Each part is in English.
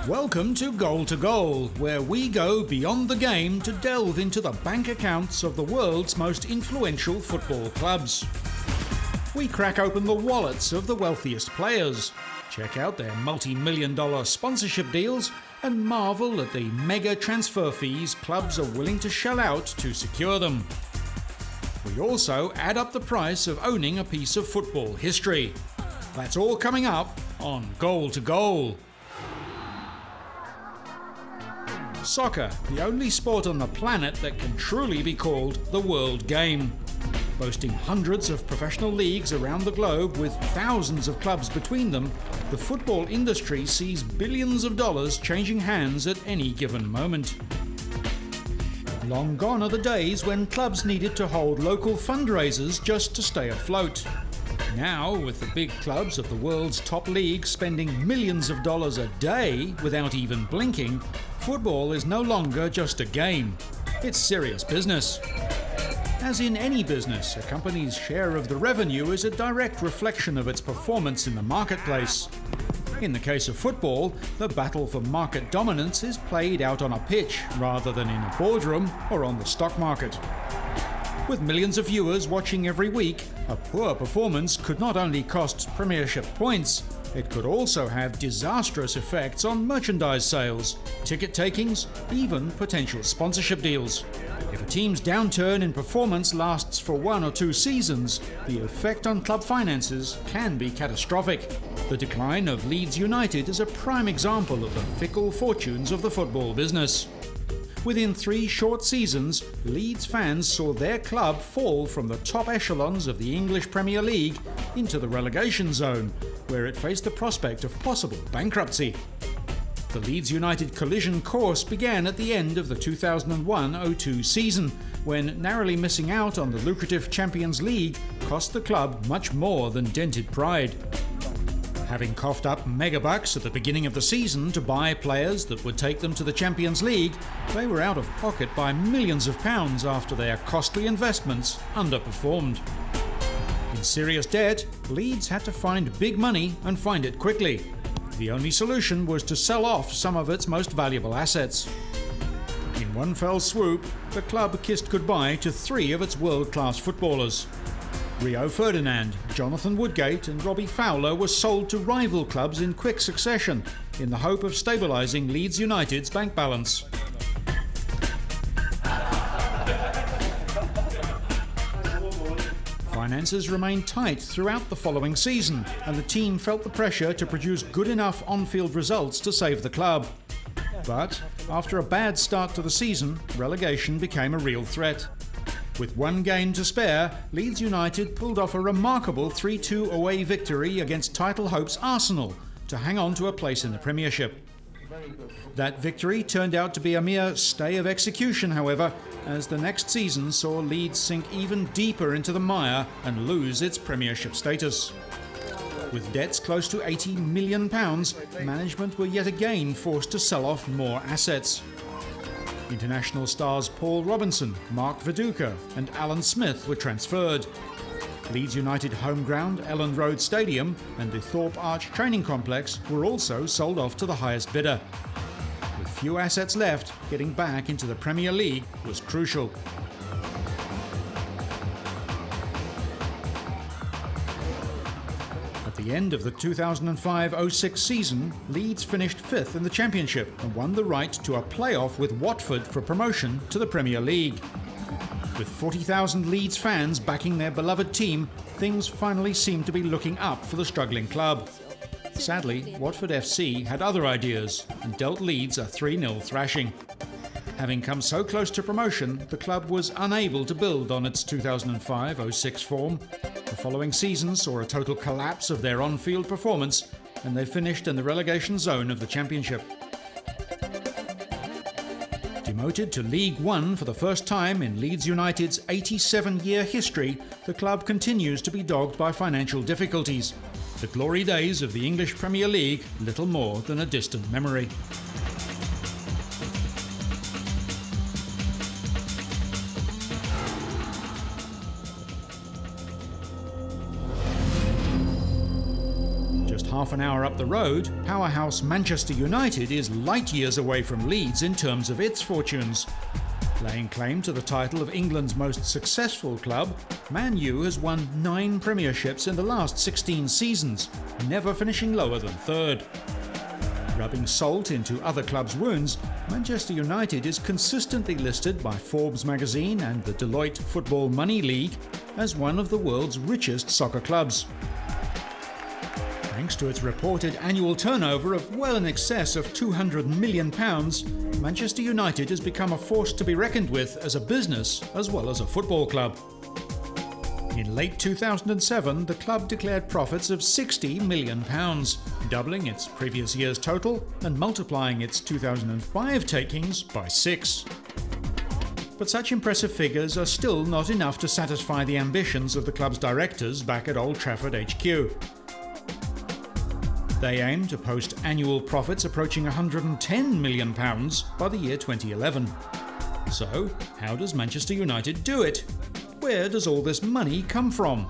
Welcome to Goal, where we go beyond the game to delve into the bank accounts of the world's most influential football clubs. We crack open the wallets of the wealthiest players, check out their multi-million-dollar sponsorship deals, and marvel at the mega transfer fees clubs are willing to shell out to secure them. We also add up the price of owning a piece of football history. That's all coming up on Goal. Soccer, the only sport on the planet that can truly be called the world game. Boasting hundreds of professional leagues around the globe with thousands of clubs between them, the football industry sees billions of dollars changing hands at any given moment. Long gone are the days when clubs needed to hold local fundraisers just to stay afloat. Now, with the big clubs of the world's top leagues spending millions of dollars a day without even blinking, football is no longer just a game. It's serious business. As in any business, a company's share of the revenue is a direct reflection of its performance in the marketplace. In the case of football, the battle for market dominance is played out on a pitch rather than in a boardroom or on the stock market. With millions of viewers watching every week, a poor performance could not only cost Premiership points, it could also have disastrous effects on merchandise sales, ticket takings, even potential sponsorship deals. If a team's downturn in performance lasts for 1 or 2 seasons, the effect on club finances can be catastrophic. The decline of Leeds United is a prime example of the fickle fortunes of the football business. Within 3 short seasons, Leeds fans saw their club fall from the top echelons of the English Premier League into the relegation zone, where it faced the prospect of possible bankruptcy. The Leeds United collision course began at the end of the 2001-02 season, when narrowly missing out on the lucrative Champions League cost the club much more than dented pride. Having coughed up megabucks at the beginning of the season to buy players that would take them to the Champions League, they were out of pocket by millions of pounds after their costly investments underperformed. In serious debt, Leeds had to find big money and find it quickly. The only solution was to sell off some of its most valuable assets. In one fell swoop, the club kissed goodbye to 3 of its world-class footballers. Rio Ferdinand, Jonathan Woodgate and Robbie Fowler were sold to rival clubs in quick succession in the hope of stabilising Leeds United's bank balance. Finances remained tight throughout the following season, and the team felt the pressure to produce good enough on-field results to save the club. But after a bad start to the season, relegation became a real threat. With 1 game to spare, Leeds United pulled off a remarkable 3-2 away victory against title hopes Arsenal to hang on to a place in the Premiership. That victory turned out to be a mere stay of execution, however, as the next season saw Leeds sink even deeper into the mire and lose its Premiership status. With debts close to £80 million, management were yet again forced to sell off more assets. International stars Paul Robinson, Mark Viduka and Alan Smith were transferred. Leeds United home ground Ellen Road Stadium and the Thorpe Arch Training Complex were also sold off to the highest bidder. With few assets left, getting back into the Premier League was crucial. At the end of the 2005-06 season, Leeds finished 5th in the Championship and won the right to a play-off with Watford for promotion to the Premier League. With 40,000 Leeds fans backing their beloved team, things finally seemed to be looking up for the struggling club. Sadly, Watford FC had other ideas and dealt Leeds a 3-0 thrashing. Having come so close to promotion, the club was unable to build on its 2005-06 form. The following season saw a total collapse of their on-field performance, and they finished in the relegation zone of the Championship. Demoted to League One for the first time in Leeds United's 87-year history, the club continues to be dogged by financial difficulties. The glory days of the English Premier League little more than a distant memory. half an hour up the road, powerhouse Manchester United is light years away from Leeds in terms of its fortunes. Laying claim to the title of England's most successful club, Man U has won 9 premierships in the last 16 seasons, never finishing lower than third. Rubbing salt into other clubs' wounds, Manchester United is consistently listed by Forbes magazine and the Deloitte Football Money League as one of the world's richest soccer clubs. Thanks to its reported annual turnover of well in excess of £200 million, Manchester United has become a force to be reckoned with as a business as well as a football club. In late 2007, the club declared profits of £60 million, doubling its previous year's total and multiplying its 2005 takings by 6. But such impressive figures are still not enough to satisfy the ambitions of the club's directors back at Old Trafford HQ. They aim to post annual profits approaching £110 million by the year 2011. So, how does Manchester United do it? Where does all this money come from?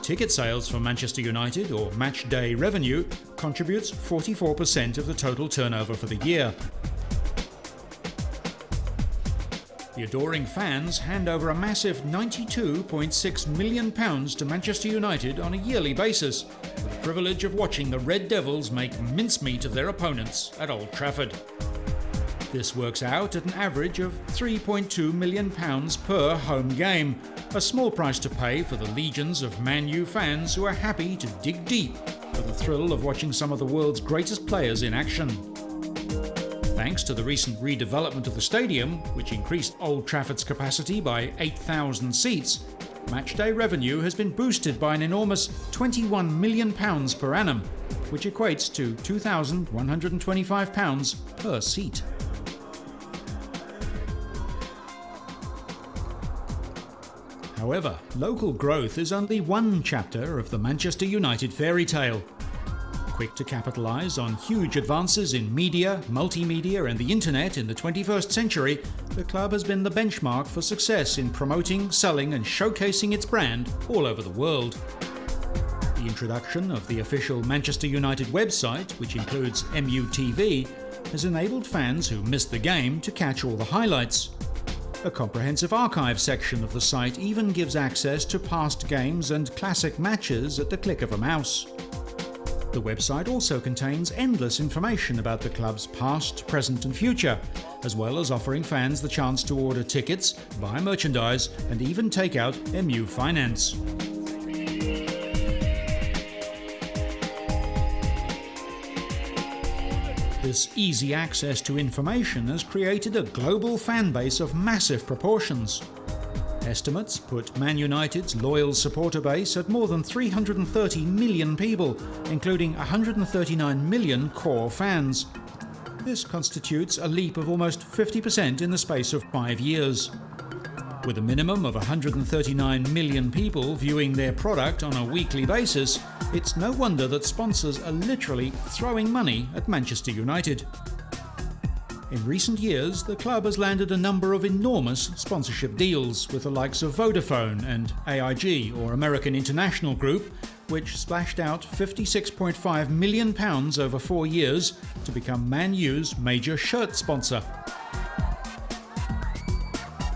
Ticket sales for Manchester United, or match day revenue, contributes 44% of the total turnover for the year. The adoring fans hand over a massive £92.6 million to Manchester United on a yearly basis, with the privilege of watching the Red Devils make mincemeat of their opponents at Old Trafford. This works out at an average of £3.2 million per home game, a small price to pay for the legions of Man U fans who are happy to dig deep for the thrill of watching some of the world's greatest players in action. Thanks to the recent redevelopment of the stadium, which increased Old Trafford's capacity by 8,000 seats, matchday revenue has been boosted by an enormous £21 million per annum, which equates to £2,125 per seat. However, local growth is only one chapter of the Manchester United fairy tale. Quick to capitalise on huge advances in media, multimedia and the internet in the 21st century, the club has been the benchmark for success in promoting, selling and showcasing its brand all over the world. The introduction of the official Manchester United website, which includes MUTV, has enabled fans who missed the game to catch all the highlights. A comprehensive archive section of the site even gives access to past games and classic matches at the click of a mouse. The website also contains endless information about the club's past, present and future, as well as offering fans the chance to order tickets, buy merchandise and even take out MU Finance. This easy access to information has created a global fan base of massive proportions. Estimates put Man United's loyal supporter base at more than 330 million people, including 139 million core fans. This constitutes a leap of almost 50% in the space of 5 years. With a minimum of 139 million people viewing their product on a weekly basis, it's no wonder that sponsors are literally throwing money at Manchester United. In recent years, the club has landed a number of enormous sponsorship deals with the likes of Vodafone and AIG, or American International Group, which splashed out £56.5 million over 4 years to become Man U's major shirt sponsor.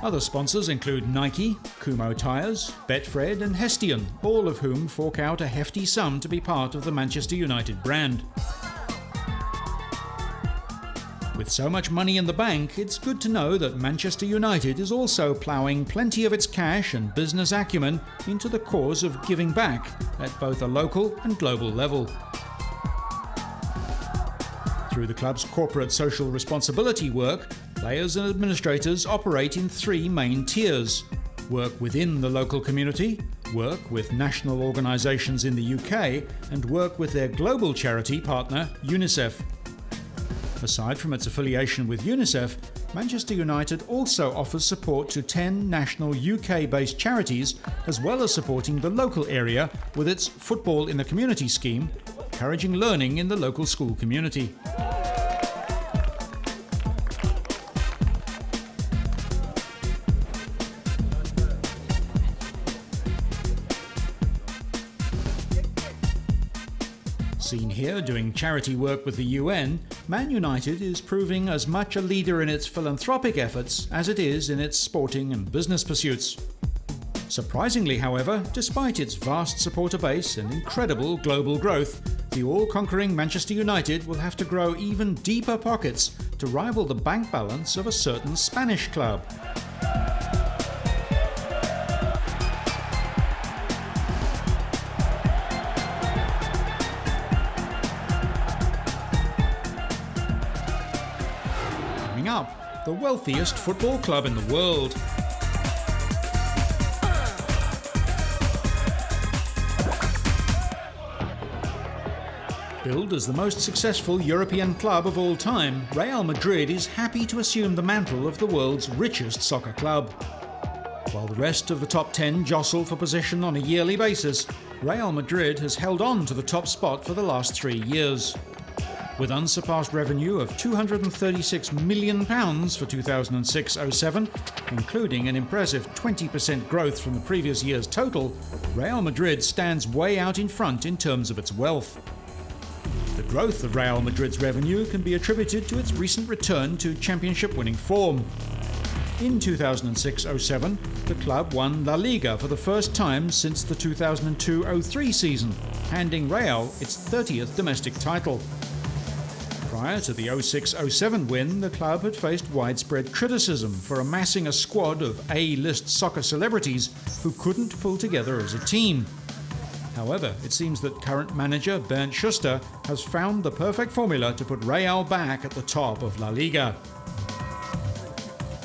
Other sponsors include Nike, Kumho Tires, Betfred and Hestion, all of whom fork out a hefty sum to be part of the Manchester United brand. With so much money in the bank, it's good to know that Manchester United is also ploughing plenty of its cash and business acumen into the cause of giving back at both a local and global level. Through the club's corporate social responsibility work, players and administrators operate in 3 main tiers: work within the local community, work with national organisations in the UK, and work with their global charity partner UNICEF. Aside from its affiliation with UNICEF, Manchester United also offers support to 10 national UK-based charities, as well as supporting the local area with its Football in the Community scheme, encouraging learning in the local school community. Seen here doing charity work with the UN, Man United is proving as much a leader in its philanthropic efforts as it is in its sporting and business pursuits. Surprisingly, however, despite its vast supporter base and incredible global growth, the all-conquering Manchester United will have to grow even deeper pockets to rival the bank balance of a certain Spanish club. Coming up, the wealthiest football club in the world. Billed as the most successful European club of all time, Real Madrid is happy to assume the mantle of the world's richest soccer club. While the rest of the top 10 jostle for position on a yearly basis, Real Madrid has held on to the top spot for the last 3 years. With unsurpassed revenue of £236 million for 2006-07, including an impressive 20% growth from the previous year's total, Real Madrid stands way out in front in terms of its wealth. The growth of Real Madrid's revenue can be attributed to its recent return to championship-winning form. In 2006-07, the club won La Liga for the first time since the 2002-03 season, handing Real its 30th domestic title. Prior to the 06-07 win, the club had faced widespread criticism for amassing a squad of A-list soccer celebrities who couldn't pull together as a team. However, it seems that current manager Bernd Schuster has found the perfect formula to put Real back at the top of La Liga.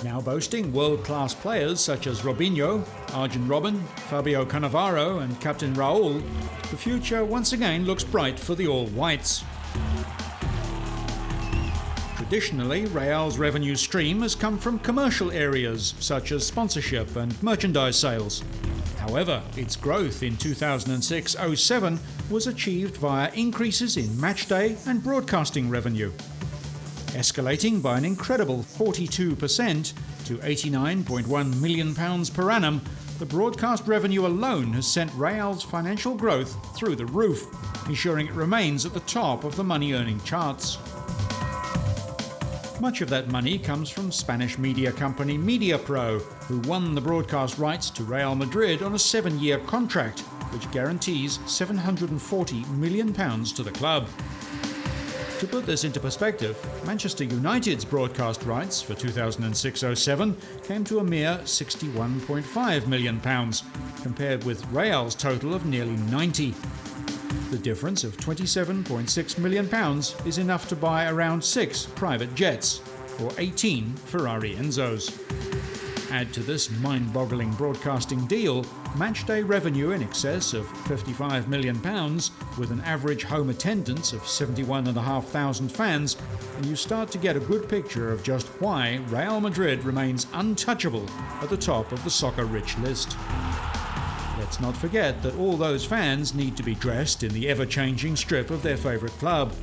Now boasting world-class players such as Robinho, Arjen Robben, Fabio Cannavaro and Captain Raul, the future once again looks bright for the All-Whites. Traditionally, Real's revenue stream has come from commercial areas such as sponsorship and merchandise sales. However, its growth in 2006-07 was achieved via increases in matchday and broadcasting revenue. Escalating by an incredible 42% to £89.1 million per annum, the broadcast revenue alone has sent Real's financial growth through the roof, ensuring it remains at the top of the money-earning charts. Much of that money comes from Spanish media company MediaPro, who won the broadcast rights to Real Madrid on a 7-year contract, which guarantees £740 million to the club. To put this into perspective, Manchester United's broadcast rights for 2006-07 came to a mere £61.5 million, compared with Real's total of nearly 90. The difference of £27.6 million is enough to buy around 6 private jets, or 18 Ferrari Enzos. Add to this mind-boggling broadcasting deal matchday revenue in excess of £55 million, with an average home attendance of 71,500 fans, and you start to get a good picture of just why Real Madrid remains untouchable at the top of the soccer-rich list. Let's not forget that all those fans need to be dressed in the ever-changing strip of their favourite club.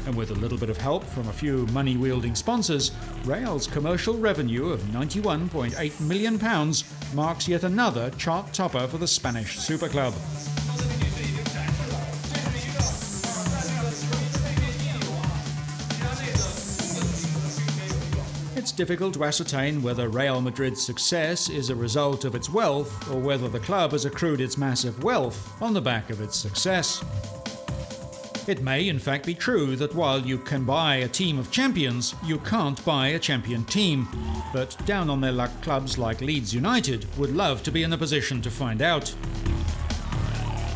And with a little bit of help from a few money-wielding sponsors, Real's commercial revenue of £91.8 million marks yet another chart topper for the Spanish super club. It's difficult to ascertain whether Real Madrid's success is a result of its wealth or whether the club has accrued its massive wealth on the back of its success. It may in fact be true that while you can buy a team of champions, you can't buy a champion team. But down on their luck clubs like Leeds United would love to be in a position to find out.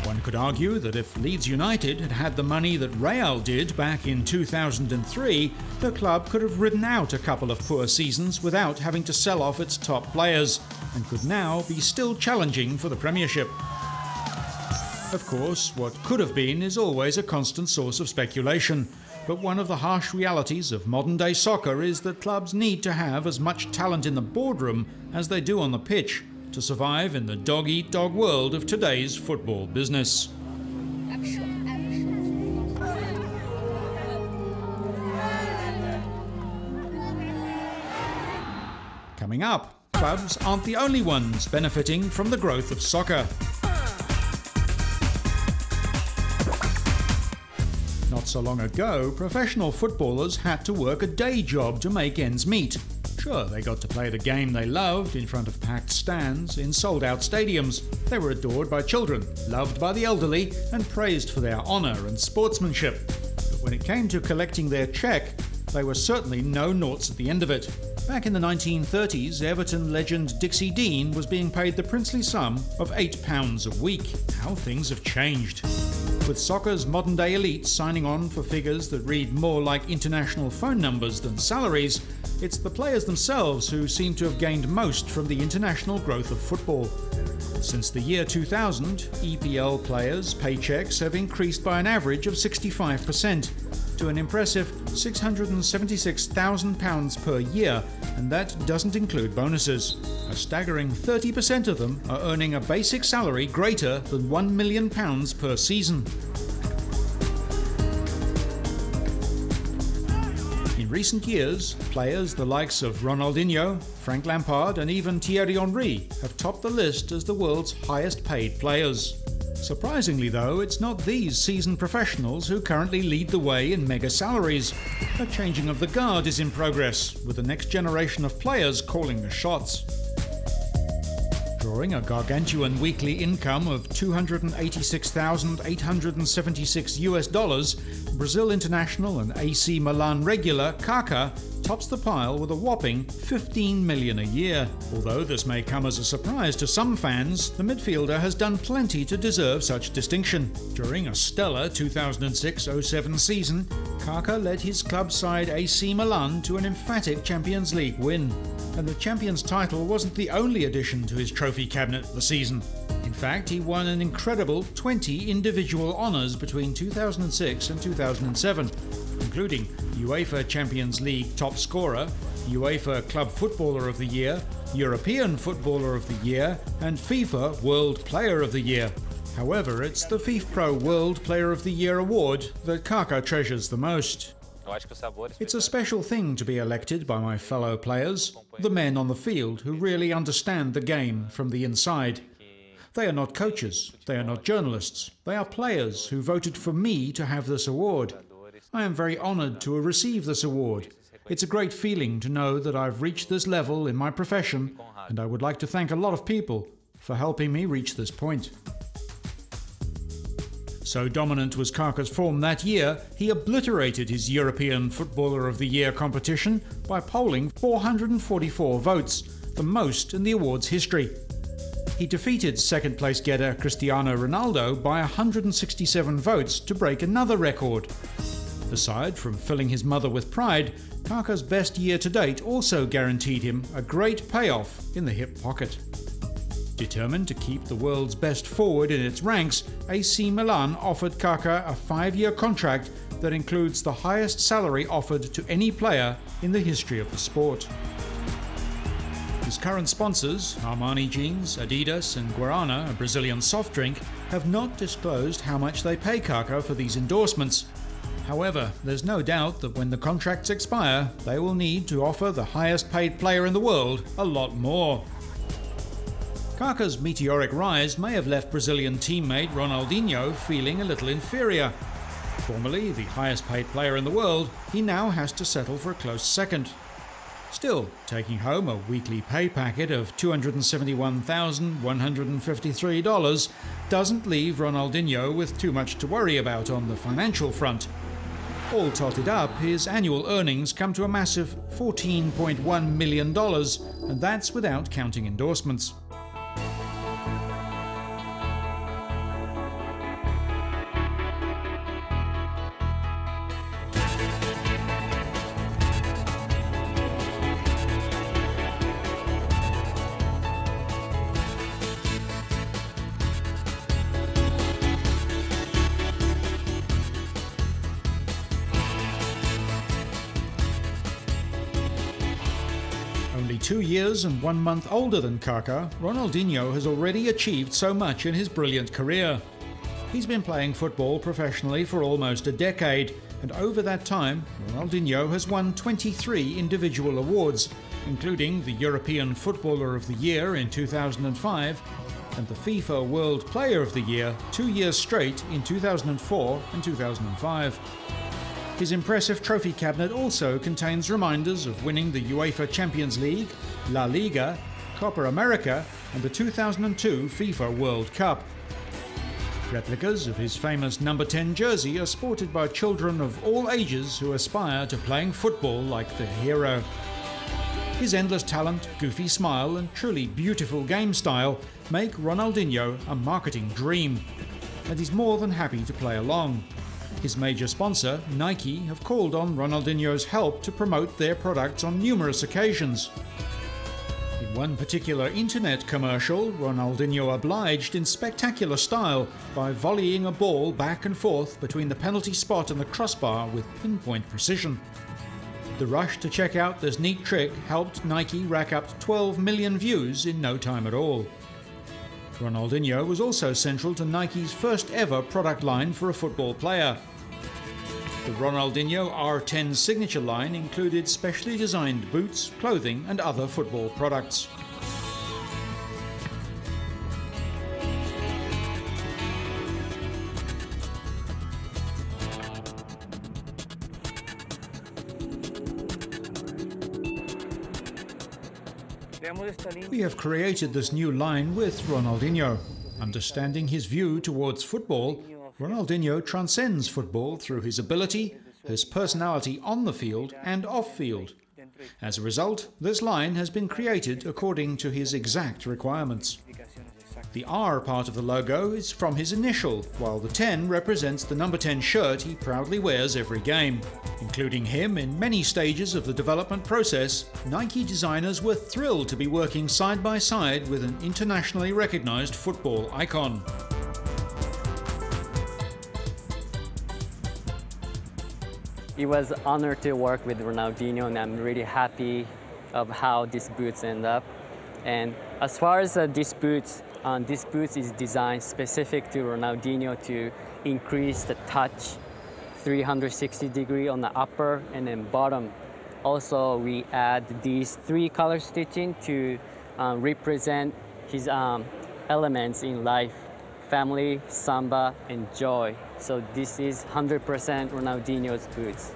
One could argue that if Leeds United had had the money that Real did back in 2003, the club could have ridden out a couple of poor seasons without having to sell off its top players, and could now be still challenging for the Premiership. Of course, what could have been is always a constant source of speculation, but one of the harsh realities of modern-day soccer is that clubs need to have as much talent in the boardroom as they do on the pitch to survive in the dog-eat-dog world of today's football business. Coming up, clubs aren't the only ones benefiting from the growth of soccer. Not so long ago, professional footballers had to work a day job to make ends meet. Sure, they got to play the game they loved in front of packed stands in sold-out stadiums. They were adored by children, loved by the elderly, and praised for their honour and sportsmanship. But when it came to collecting their cheque, they were certainly no noughts at the end of it. Back in the 1930s, Everton legend Dixie Dean was being paid the princely sum of £8 a week. How things have changed. With soccer's modern-day elites signing on for figures that read more like international phone numbers than salaries, it's the players themselves who seem to have gained most from the international growth of football. Since the year 2000, EPL players' paychecks have increased by an average of 65%, to an impressive £676,000 per year, and that doesn't include bonuses. A staggering 30% of them are earning a basic salary greater than £1 million per season. In recent years, players the likes of Ronaldinho, Frank Lampard and even Thierry Henry have topped the list as the world's highest paid players. Surprisingly though, it's not these seasoned professionals who currently lead the way in mega salaries. A changing of the guard is in progress, with the next generation of players calling the shots. Drawing a gargantuan weekly income of $286,876 Brazil international and AC Milan regular Kaká tops the pile with a whopping $15 million a year. Although this may come as a surprise to some fans, the midfielder has done plenty to deserve such distinction. During a stellar 2006-07 season, Kaká led his club side AC Milan to an emphatic Champions League win. And the Champions title wasn't the only addition to his trophy cabinet the season. In fact, he won an incredible 20 individual honours between 2006 and 2007, including UEFA Champions League top scorer, UEFA Club Footballer of the Year, European Footballer of the Year, and FIFA World Player of the Year. However, it's the FIFPro World Player of the Year award that Kaká treasures the most. It's a special thing to be elected by my fellow players, the men on the field who really understand the game from the inside. They are not coaches, they are not journalists, they are players who voted for me to have this award. I am very honoured to receive this award. It's a great feeling to know that I've reached this level in my profession, and I would like to thank a lot of people for helping me reach this point. So dominant was Kaká's form that year, he obliterated his European Footballer of the Year competition by polling 444 votes, the most in the award's history. He defeated second-place getter Cristiano Ronaldo by 167 votes to break another record. Aside from filling his mother with pride, Kaká's best year to date also guaranteed him a great payoff in the hip pocket. Determined to keep the world's best forward in its ranks, AC Milan offered Kaká a 5-year contract that includes the highest salary offered to any player in the history of the sport. His current sponsors, Armani Jeans, Adidas and Guarana, a Brazilian soft drink, have not disclosed how much they pay Kaká for these endorsements. However, there's no doubt that when the contracts expire, they will need to offer the highest paid player in the world a lot more. Kaká's meteoric rise may have left Brazilian teammate Ronaldinho feeling a little inferior. Formerly the highest paid player in the world, he now has to settle for a close second. Still, taking home a weekly pay packet of $271,153 doesn't leave Ronaldinho with too much to worry about on the financial front. All totted up, his annual earnings come to a massive $14.1 million, and that's without counting endorsements. Only 2 years and 1 month older than Kaká, Ronaldinho has already achieved so much in his brilliant career. He's been playing football professionally for almost a decade, and over that time, Ronaldinho has won 23 individual awards, including the European Footballer of the Year in 2005, and the FIFA World Player of the Year 2 years straight in 2004 and 2005. His impressive trophy cabinet also contains reminders of winning the UEFA Champions League, La Liga, Copa America and the 2002 FIFA World Cup. Replicas of his famous number 10 jersey are sported by children of all ages who aspire to playing football like the hero. His endless talent, goofy smile and truly beautiful game style make Ronaldinho a marketing dream, and he's more than happy to play along. His major sponsor, Nike, have called on Ronaldinho's help to promote their products on numerous occasions. In one particular internet commercial, Ronaldinho obliged in spectacular style by volleying a ball back and forth between the penalty spot and the crossbar with pinpoint precision. The rush to check out this neat trick helped Nike rack up 12 million views in no time at all. Ronaldinho was also central to Nike's first ever product line for a football player. The Ronaldinho R10 signature line included specially designed boots, clothing and other football products. We have created this new line with Ronaldinho. Understanding his view towards football, Ronaldinho transcends football through his ability, his personality on the field and off field. As a result, this line has been created according to his exact requirements. The R part of the logo is from his initial, while the 10 represents the number 10 shirt he proudly wears every game. Including him in many stages of the development process, Nike designers were thrilled to be working side by side with an internationally recognized football icon. It was an honor to work with Ronaldinho, and I'm really happy of how these boots end up. And as far as these boots is designed specific to Ronaldinho to increase the touch 360 degree on the upper and then bottom. Also, we add these 3 color stitching to represent his elements in life: family, samba, and joy. So this is 100% Ronaldinho's boots.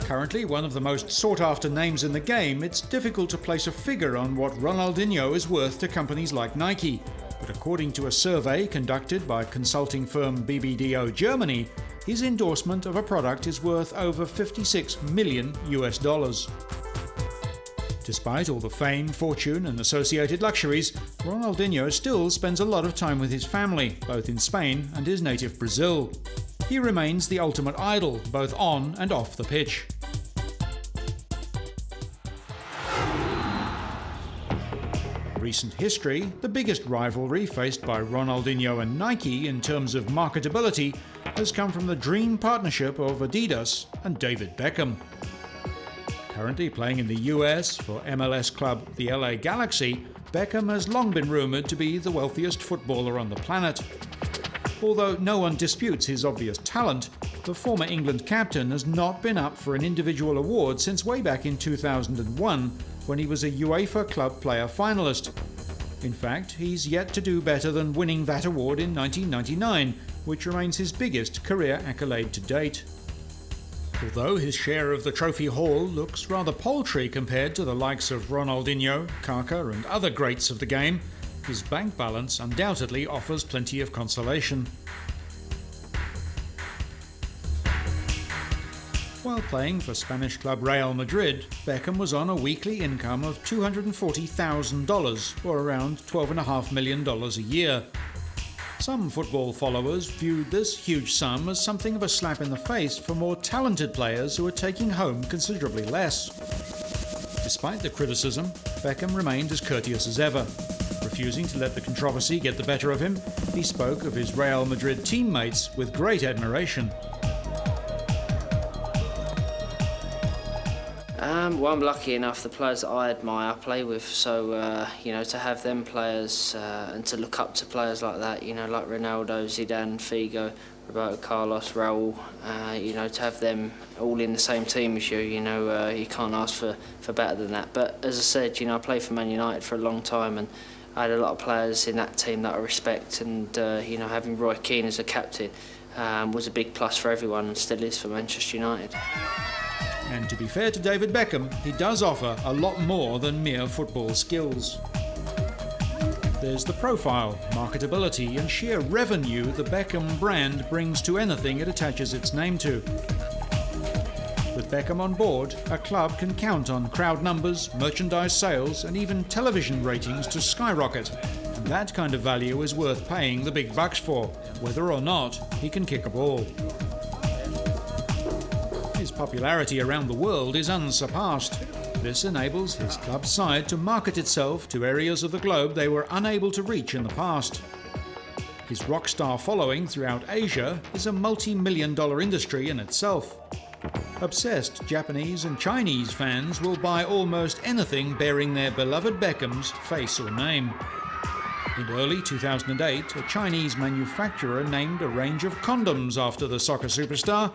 Currently one of the most sought-after names in the game, it's difficult to place a figure on what Ronaldinho is worth to companies like Nike. But according to a survey conducted by consulting firm BBDO Germany, his endorsement of a product is worth over $56 million. Despite all the fame, fortune and associated luxuries, Ronaldinho still spends a lot of time with his family, both in Spain and his native Brazil. He remains the ultimate idol, both on and off the pitch. Recent history, the biggest rivalry faced by Ronaldinho and Nike in terms of marketability has come from the dream partnership of Adidas and David Beckham. Currently playing in the US for MLS club the LA Galaxy, Beckham has long been rumoured to be the wealthiest footballer on the planet. Although no one disputes his obvious talent, the former England captain has not been up for an individual award since way back in 2001, when he was a UEFA Club Player finalist. In fact, he's yet to do better than winning that award in 1999, which remains his biggest career accolade to date. Although his share of the trophy haul looks rather paltry compared to the likes of Ronaldinho, Kaká and other greats of the game, his bank balance undoubtedly offers plenty of consolation. While playing for Spanish club Real Madrid, Beckham was on a weekly income of $240,000, or around $12.5 million a year. Some football followers viewed this huge sum as something of a slap in the face for more talented players who are taking home considerably less. Despite the criticism, Beckham remained as courteous as ever. Refusing to let the controversy get the better of him, he spoke of his Real Madrid teammates with great admiration. Well, I'm lucky enough, the players that I admire I play with, so you know, to have them players and to look up to players like that, you know, like Ronaldo, Zidane, Figo, Roberto Carlos, Raul, you know, to have them all in the same team as you, you know, you can't ask for better than that. But as I said, you know, I played for Man United for a long time, and I had a lot of players in that team that I respect, and you know, having Roy Keane as a captain was a big plus for everyone, and still is for Manchester United. And to be fair to David Beckham, he does offer a lot more than mere football skills. There's the profile, marketability and sheer revenue the Beckham brand brings to anything it attaches its name to. With Beckham on board, a club can count on crowd numbers, merchandise sales and even television ratings to skyrocket. And that kind of value is worth paying the big bucks for, whether or not he can kick a ball. His popularity around the world is unsurpassed. This enables his club side to market itself to areas of the globe they were unable to reach in the past. His rock star following throughout Asia is a multi-million-dollar industry in itself. Obsessed Japanese and Chinese fans will buy almost anything bearing their beloved Beckham's face or name. In early 2008, a Chinese manufacturer named a range of condoms after the soccer superstar.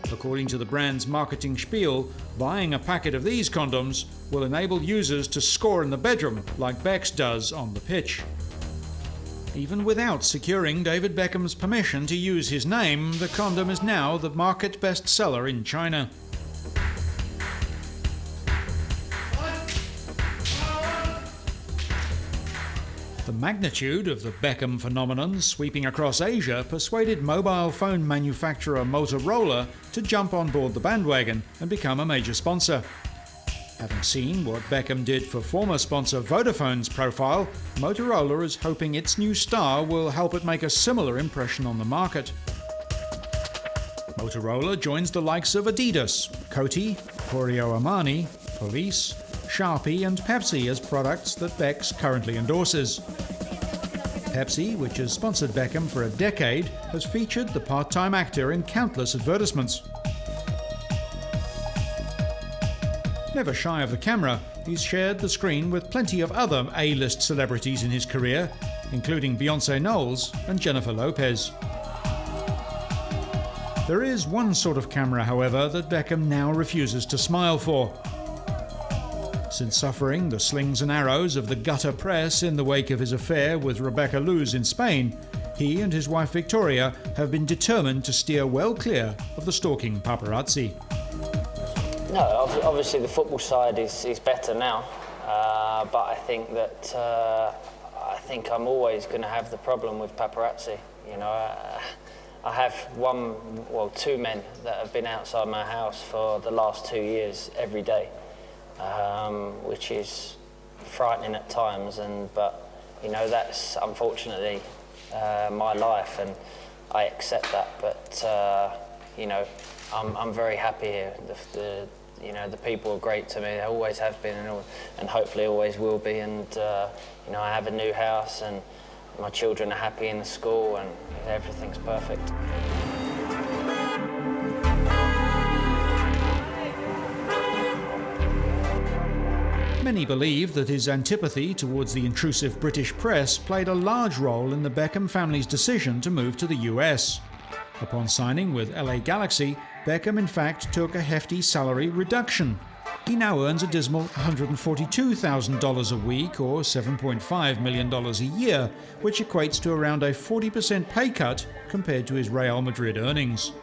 According to the brand's marketing spiel, buying a packet of these condoms will enable users to score in the bedroom like Becks does on the pitch. Even without securing David Beckham's permission to use his name, the condom is now the market bestseller in China. The magnitude of the Beckham phenomenon sweeping across Asia persuaded mobile phone manufacturer Motorola to jump on board the bandwagon and become a major sponsor. Having seen what Beckham did for former sponsor Vodafone's profile, Motorola is hoping its new star will help it make a similar impression on the market. Motorola joins the likes of Adidas, Coty, Corio Armani, Police, Sharpie and Pepsi as products that Becks currently endorses. Pepsi, which has sponsored Beckham for a decade, has featured the part-time actor in countless advertisements. Never shy of the camera, he's shared the screen with plenty of other A-list celebrities in his career, including Beyoncé Knowles and Jennifer Lopez. There is one sort of camera, however, that Beckham now refuses to smile for. Since suffering the slings and arrows of the gutter press in the wake of his affair with Rebecca Luz in Spain, he and his wife Victoria have been determined to steer well clear of the stalking paparazzi. No, obviously the football side is better now, but I think that I'm always going to have the problem with paparazzi. You know, I have two men that have been outside my house for the last 2 years every day. Which is frightening at times, but you know, that's unfortunately my life, and I accept that. But you know, I'm very happy here. You know, the people are great to me. They always have been, and hopefully always will be. And you know, I have a new house, and my children are happy in the school, and everything's perfect. Many believe that his antipathy towards the intrusive British press played a large role in the Beckham family's decision to move to the US. Upon signing with LA Galaxy, Beckham in fact took a hefty salary reduction. He now earns a dismal $142,000 a week, or $7.5 million a year, which equates to around a 40% pay cut compared to his Real Madrid earnings.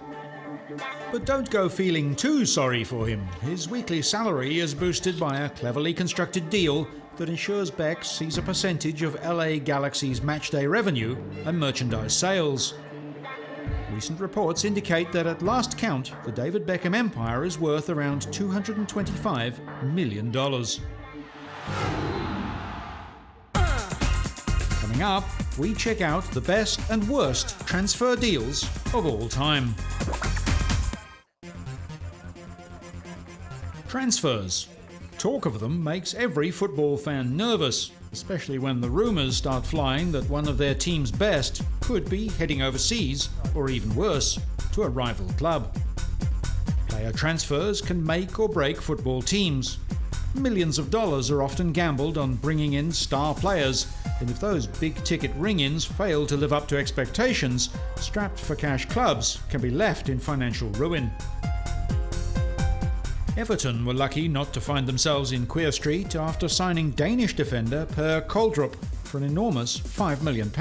But don't go feeling too sorry for him. His weekly salary is boosted by a cleverly constructed deal that ensures Becks sees a percentage of LA Galaxy's matchday revenue and merchandise sales. Recent reports indicate that at last count, the David Beckham empire is worth around $225 million. Coming up, we check out the best and worst transfer deals of all time. Transfers. Talk of them makes every football fan nervous, especially when the rumours start flying that one of their team's best could be heading overseas, or even worse, to a rival club. Player transfers can make or break football teams. Millions of dollars are often gambled on bringing in star players, and if those big-ticket ring-ins fail to live up to expectations, strapped-for-cash clubs can be left in financial ruin. Everton were lucky not to find themselves in Queer Street after signing Danish defender Per Koldrup for an enormous £5 million.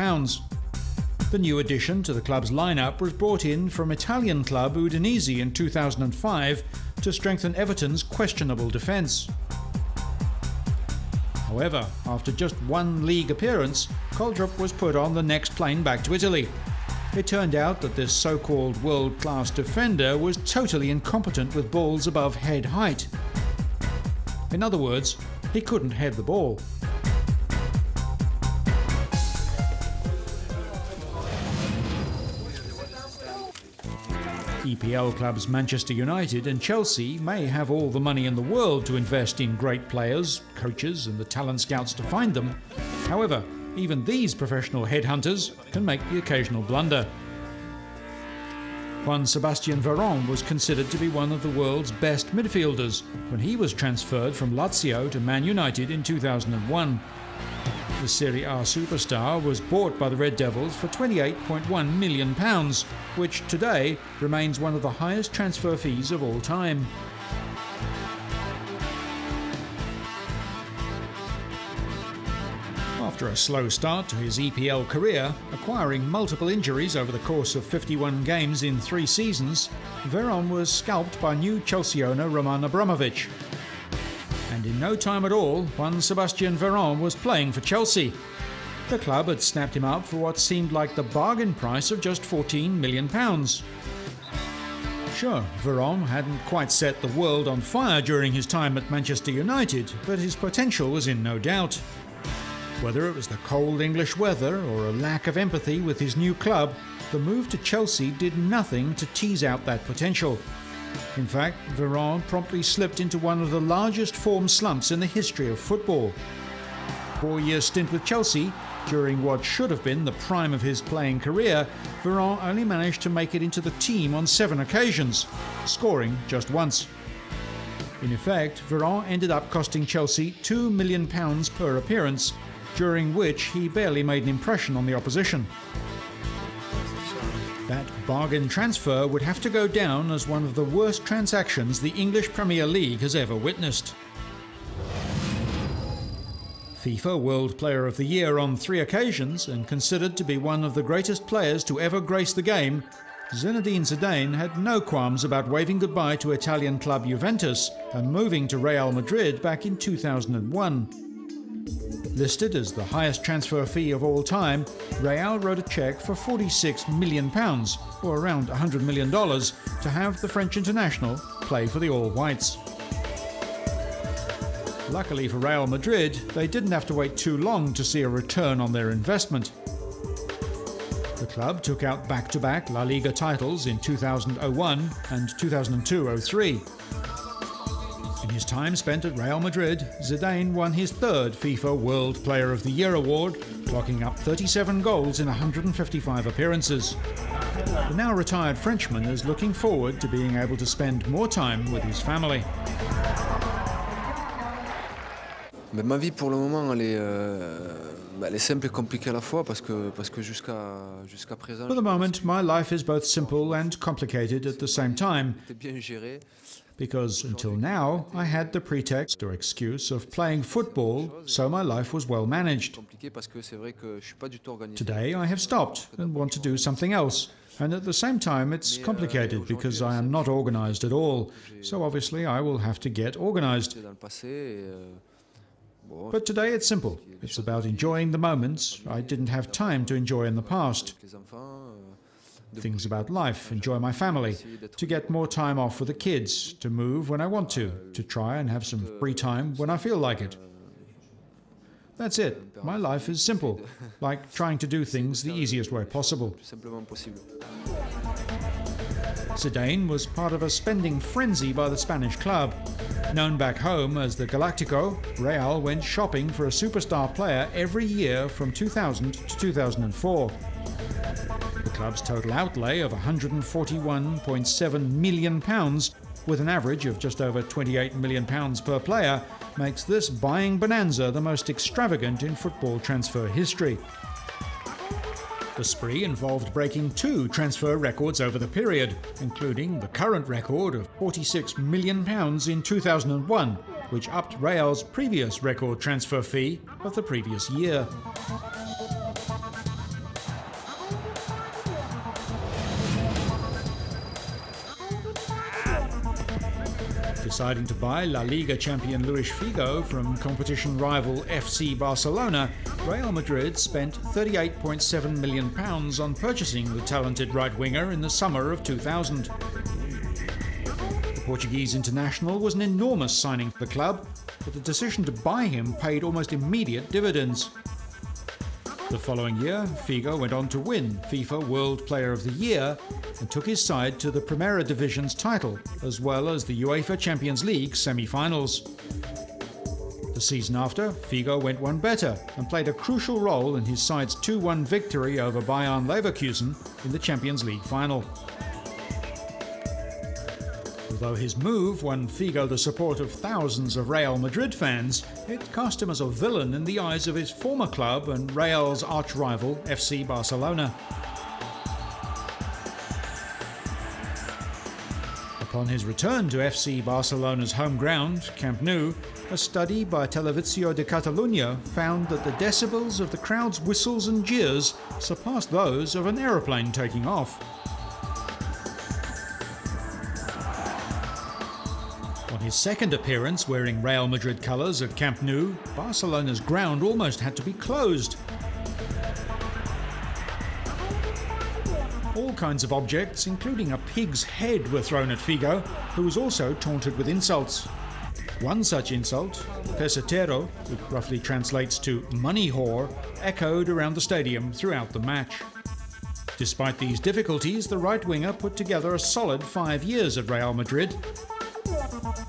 The new addition to the club's lineup was brought in from Italian club Udinese in 2005 to strengthen Everton's questionable defence. However, after just one league appearance, Koldrup was put on the next plane back to Italy. It turned out that this so-called world-class defender was totally incompetent with balls above head height. In other words, he couldn't head the ball. EPL clubs Manchester United and Chelsea may have all the money in the world to invest in great players, coaches and the talent scouts to find them. However, even these professional headhunters can make the occasional blunder. Juan Sebastian Veron was considered to be one of the world's best midfielders when he was transferred from Lazio to Man United in 2001. The Serie A superstar was bought by the Red Devils for £28.1 million, which today remains one of the highest transfer fees of all time. After a slow start to his EPL career, acquiring multiple injuries over the course of 51 games in 3 seasons, Veron was scalped by new Chelsea owner Roman Abramovich. And in no time at all, Juan Sebastian Veron was playing for Chelsea. The club had snapped him up for what seemed like the bargain price of just £14 million. Sure, Veron hadn't quite set the world on fire during his time at Manchester United, but his potential was in no doubt. Whether it was the cold English weather or a lack of empathy with his new club, the move to Chelsea did nothing to tease out that potential. In fact, Veron promptly slipped into one of the largest form slumps in the history of football. 4-year stint with Chelsea, during what should have been the prime of his playing career, Veron only managed to make it into the team on 7 occasions, scoring just once. In effect, Veron ended up costing Chelsea £2 million per appearance, during which he barely made an impression on the opposition. That bargain transfer would have to go down as one of the worst transactions the English Premier League has ever witnessed. FIFA World Player of the Year on 3 occasions and considered to be one of the greatest players to ever grace the game, Zinedine Zidane had no qualms about waving goodbye to Italian club Juventus and moving to Real Madrid back in 2001. Listed as the highest transfer fee of all time, Real wrote a cheque for £46 million, or around $100 million, to have the French international play for the All Whites. Luckily for Real Madrid, they didn't have to wait too long to see a return on their investment. The club took out back-to-back La Liga titles in 2001 and 2002-03. In his time spent at Real Madrid, Zidane won his 3rd FIFA World Player of the Year award, clocking up 37 goals in 155 appearances. The now retired Frenchman is looking forward to being able to spend more time with his family. Ma vie pour le moment elle est simple et compliquée à la fois parce que jusqu'à présent. For the moment, my life is both simple and complicated at the same time. Bien géré. Because until now, I had the pretext or excuse of playing football, so my life was well managed. Today I have stopped and want to do something else. And at the same time, it's complicated because I am not organized at all. So obviously I will have to get organized. But today it's simple. It's about enjoying the moments I didn't have time to enjoy in the past. Things about life, enjoy my family, to get more time off with the kids, to move when I want to try and have some free time when I feel like it. That's it. My life is simple, like trying to do things the easiest way possible. Zidane was part of a spending frenzy by the Spanish club. Known back home as the Galactico, Real went shopping for a superstar player every year from 2000 to 2004. The club's total outlay of £141.7 million with an average of just over £28 million per player, makes this buying bonanza the most extravagant in football transfer history. The spree involved breaking 2 transfer records over the period, including the current record of £46 million in 2001, which upped Real's previous record transfer fee of the previous year. Deciding to buy La Liga champion Luis Figo from competition rival FC Barcelona, Real Madrid spent £38.7 million on purchasing the talented right-winger in the summer of 2000. The Portuguese international was an enormous signing for the club, but the decision to buy him paid almost immediate dividends. The following year, Figo went on to win FIFA World Player of the Year and took his side to the Primera Division's title, as well as the UEFA Champions League semi-finals. The season after, Figo went one better and played a crucial role in his side's 2-1 victory over Bayern Leverkusen in the Champions League final. Although his move won Figo the support of thousands of Real Madrid fans, it cast him as a villain in the eyes of his former club and Real's arch-rival FC Barcelona. Upon his return to FC Barcelona's home ground, Camp Nou, a study by Televisió de Catalunya found that the decibels of the crowd's whistles and jeers surpassed those of an aeroplane taking off. On his second appearance wearing Real Madrid colours at Camp Nou, Barcelona's ground almost had to be closed. All kinds of objects, including a pig's head, were thrown at Figo, who was also taunted with insults. One such insult, pesatero, which roughly translates to money whore, echoed around the stadium throughout the match. Despite these difficulties, the right winger put together a solid 5 years at Real Madrid.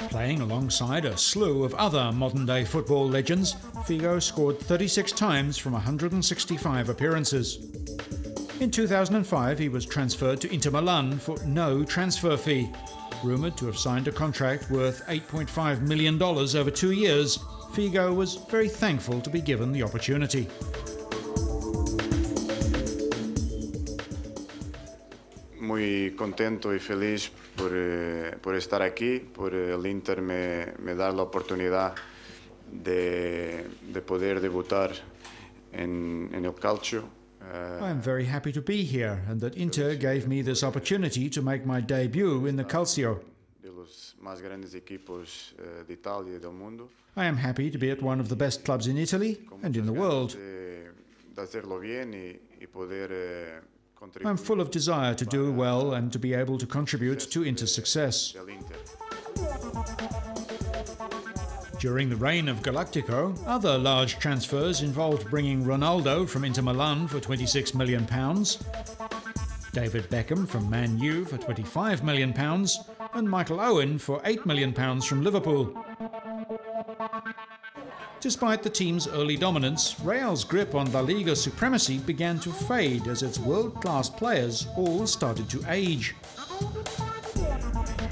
Playing alongside a slew of other modern-day football legends, Figo scored 36 times from 165 appearances. In 2005, he was transferred to Inter Milan for no transfer fee. Rumoured to have signed a contract worth $8.5 million over 2 years, Figo was very thankful to be given the opportunity. Muy contento y feliz por estar aquí, por el Inter me dar la oportunidad de poder debutar en el calcio. I am very happy to be here and that Inter gave me this opportunity to make my debut in the Calcio. I am happy to be at one of the best clubs in Italy and in the world. I am full of desire to do well and to be able to contribute to Inter's success. During the reign of Galactico, other large transfers involved bringing Ronaldo from Inter Milan for £26 million, David Beckham from Man U for £25 million, and Michael Owen for £8 million from Liverpool. Despite the team's early dominance, Real's grip on La Liga supremacy began to fade as its world-class players all started to age.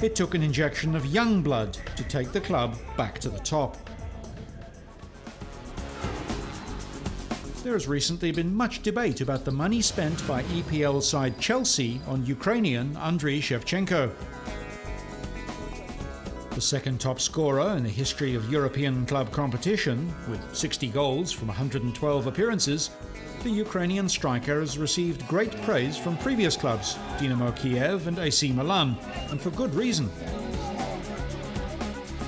It took an injection of young blood to take the club back to the top. There has recently been much debate about the money spent by EPL side Chelsea on Ukrainian Andriy Shevchenko. The second top scorer in the history of European club competition, with 60 goals from 112 appearances, the Ukrainian striker has received great praise from previous clubs, Dynamo Kiev and AC Milan, and for good reason.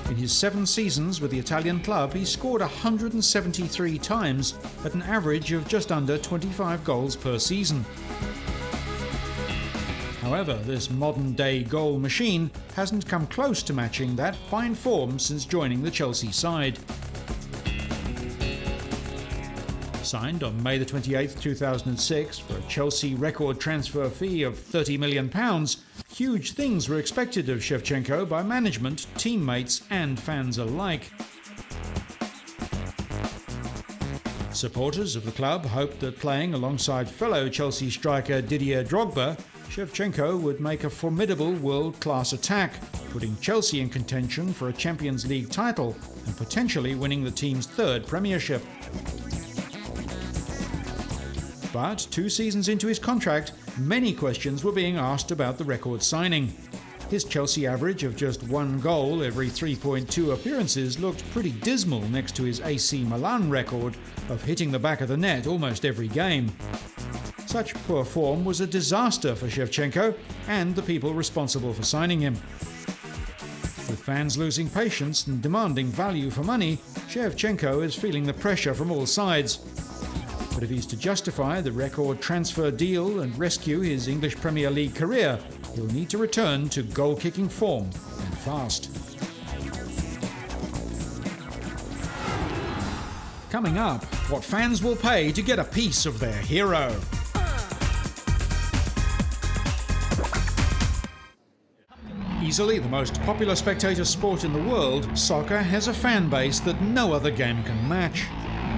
In his 7 seasons with the Italian club, he scored 173 times at an average of just under 25 goals per season. However, this modern-day goal machine hasn't come close to matching that fine form since joining the Chelsea side. Signed on May the 28th, 2006 for a Chelsea record transfer fee of £30 million, huge things were expected of Shevchenko by management, teammates and fans alike. Supporters of the club hoped that playing alongside fellow Chelsea striker Didier Drogba Shevchenko would make a formidable world-class attack, putting Chelsea in contention for a Champions League title and potentially winning the team's third premiership. But 2 seasons into his contract, many questions were being asked about the record signing. His Chelsea average of just 1 goal every 3.2 appearances looked pretty dismal next to his AC Milan record of hitting the back of the net almost every game. Such poor form was a disaster for Shevchenko and the people responsible for signing him. With fans losing patience and demanding value for money, Shevchenko is feeling the pressure from all sides. But if he's to justify the record transfer deal and rescue his English Premier League career, he'll need to return to goal-kicking form, and fast. Coming up, what fans will pay to get a piece of their hero. Easily the most popular spectator sport in the world, soccer has a fan base that no other game can match.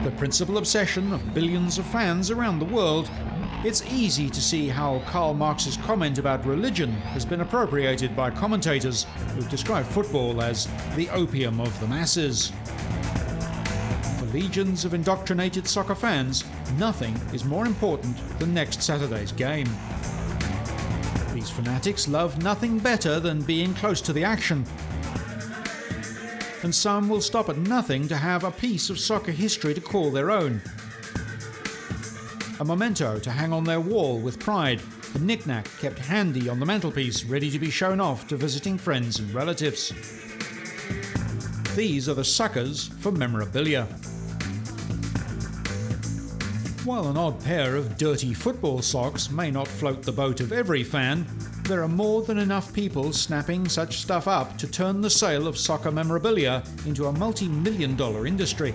The principal obsession of billions of fans around the world, it's easy to see how Karl Marx's comment about religion has been appropriated by commentators who've described football as the opium of the masses. For legions of indoctrinated soccer fans, nothing is more important than next Saturday's game. These fanatics love nothing better than being close to the action. And some will stop at nothing to have a piece of soccer history to call their own. A memento to hang on their wall with pride, a knick-knack kept handy on the mantelpiece ready to be shown off to visiting friends and relatives. These are the suckers for memorabilia. While an odd pair of dirty football socks may not float the boat of every fan, there are more than enough people snapping such stuff up to turn the sale of soccer memorabilia into a multi-million-dollar industry.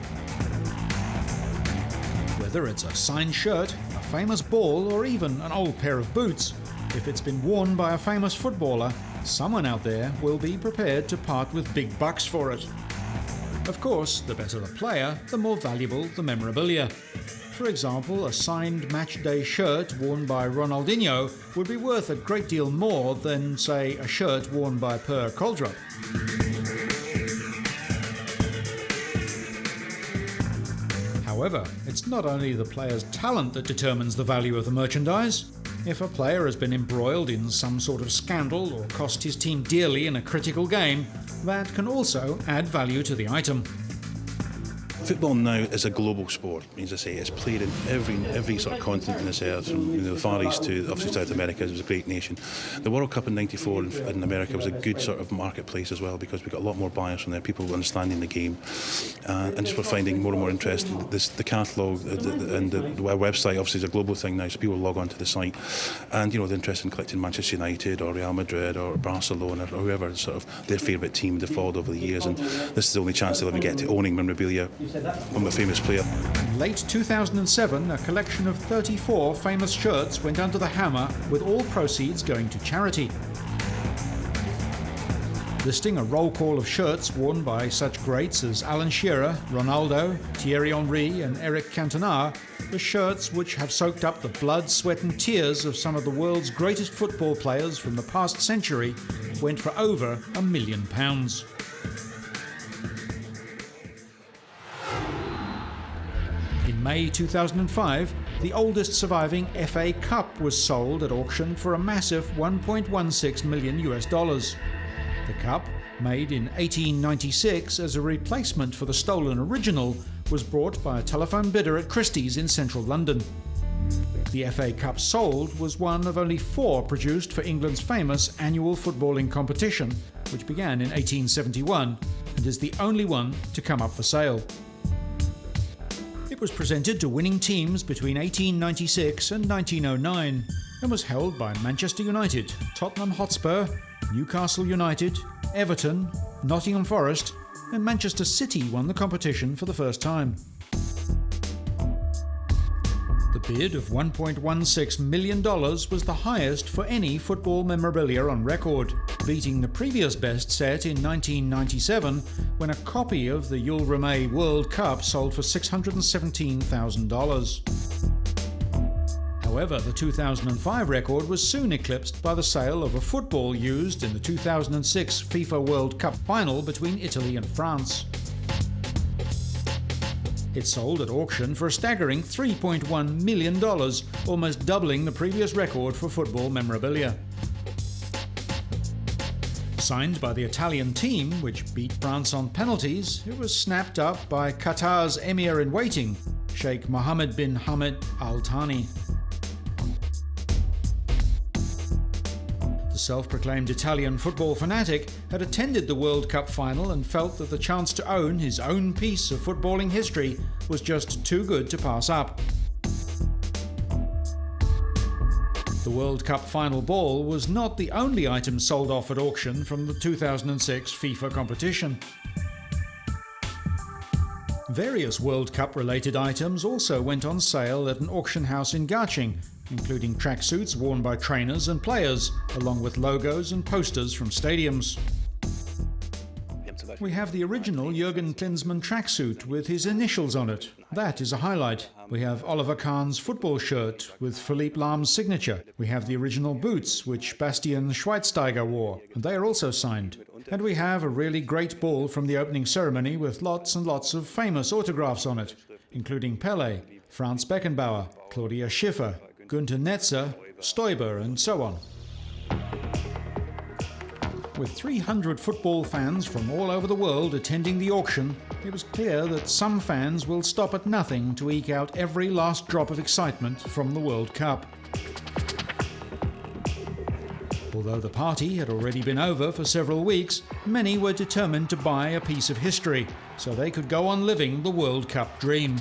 Whether it's a signed shirt, a famous ball, or even an old pair of boots, if it's been worn by a famous footballer, someone out there will be prepared to part with big bucks for it. Of course, the better the player, the more valuable the memorabilia. For example, a signed matchday shirt worn by Ronaldinho would be worth a great deal more than, say, a shirt worn by Per Koldrup. However, it's not only the player's talent that determines the value of the merchandise. If a player has been embroiled in some sort of scandal or cost his team dearly in a critical game, that can also add value to the item. Football now is a global sport. As I say, it's played in every sort of continent in this earth, from the Far East to obviously South America. It was a great nation. The World Cup in '94 in America was a good sort of marketplace as well, because we got a lot more buyers from there, people understanding the game, and just we're finding more and more interest in the catalogue and the website. Obviously, is a global thing now, so people log on to the site, and the interest in collecting Manchester United or Real Madrid or Barcelona or whoever sort of their favourite team they've followed over the years, and this is the only chance they'll ever get to owning memorabilia from a famous player. In late 2007, a collection of 34 famous shirts went under the hammer, with all proceeds going to charity. Listing a roll call of shirts worn by such greats as Alan Shearer, Ronaldo, Thierry Henry and Eric Cantona, the shirts which have soaked up the blood, sweat and tears of some of the world's greatest football players from the past century, went for over £1 million. In May 2005, the oldest surviving FA Cup was sold at auction for a massive $1.16 million. The cup, made in 1896 as a replacement for the stolen original, was bought by a telephone bidder at Christie's in central London. The FA Cup sold was one of only 4 produced for England's famous annual footballing competition, which began in 1871 and is the only one to come up for sale. It was presented to winning teams between 1896 and 1909 and was held by Manchester United, Tottenham Hotspur, Newcastle United, Everton, Nottingham Forest, and Manchester City won the competition for the first time. The bid of $1.16 million was the highest for any football memorabilia on record, beating the previous best set in 1997 when a copy of the Jules Rimet World Cup sold for $617,000. However, the 2005 record was soon eclipsed by the sale of a football used in the 2006 FIFA World Cup final between Italy and France. It sold at auction for a staggering $3.1 million, almost doubling the previous record for football memorabilia. Signed by the Italian team, which beat France on penalties, it was snapped up by Qatar's Emir-in-Waiting, Sheikh Mohammed bin Hamad Al Thani. The self-proclaimed Italian football fanatic had attended the World Cup final and felt that the chance to own his own piece of footballing history was just too good to pass up. The World Cup final ball was not the only item sold off at auction from the 2006 FIFA competition. Various World Cup related items also went on sale at an auction house in Garching, including tracksuits worn by trainers and players, along with logos and posters from stadiums. We have the original Jurgen Klinsmann tracksuit with his initials on it. That is a highlight. We have Oliver Kahn's football shirt with Philippe Lahm's signature. We have the original boots which Bastian Schweinsteiger wore, and they are also signed. And we have a really great ball from the opening ceremony with lots and lots of famous autographs on it, including Pelé, Franz Beckenbauer, Claudia Schiffer, Günter Netzer, Stoiber, and so on. With 300 football fans from all over the world attending the auction, it was clear that some fans will stop at nothing to eke out every last drop of excitement from the World Cup. Although the party had already been over for several weeks, many were determined to buy a piece of history, so they could go on living the World Cup dream.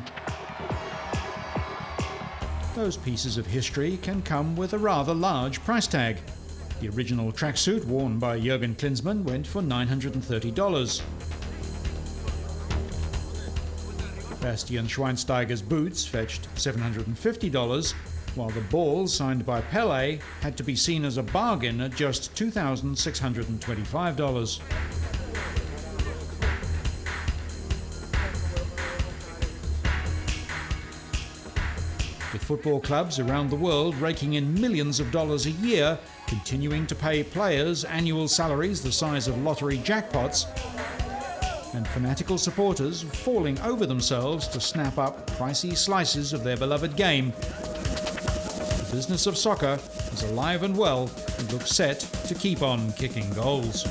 Those pieces of history can come with a rather large price tag. The original tracksuit worn by Jurgen Klinsmann went for $930. Bastian Schweinsteiger's boots fetched $750, while the ball signed by Pelé had to be seen as a bargain at just $2,625. With football clubs around the world raking in millions of dollars a year, continuing to pay players annual salaries the size of lottery jackpots, and fanatical supporters falling over themselves to snap up pricey slices of their beloved game, the business of soccer is alive and well and looks set to keep on kicking goals.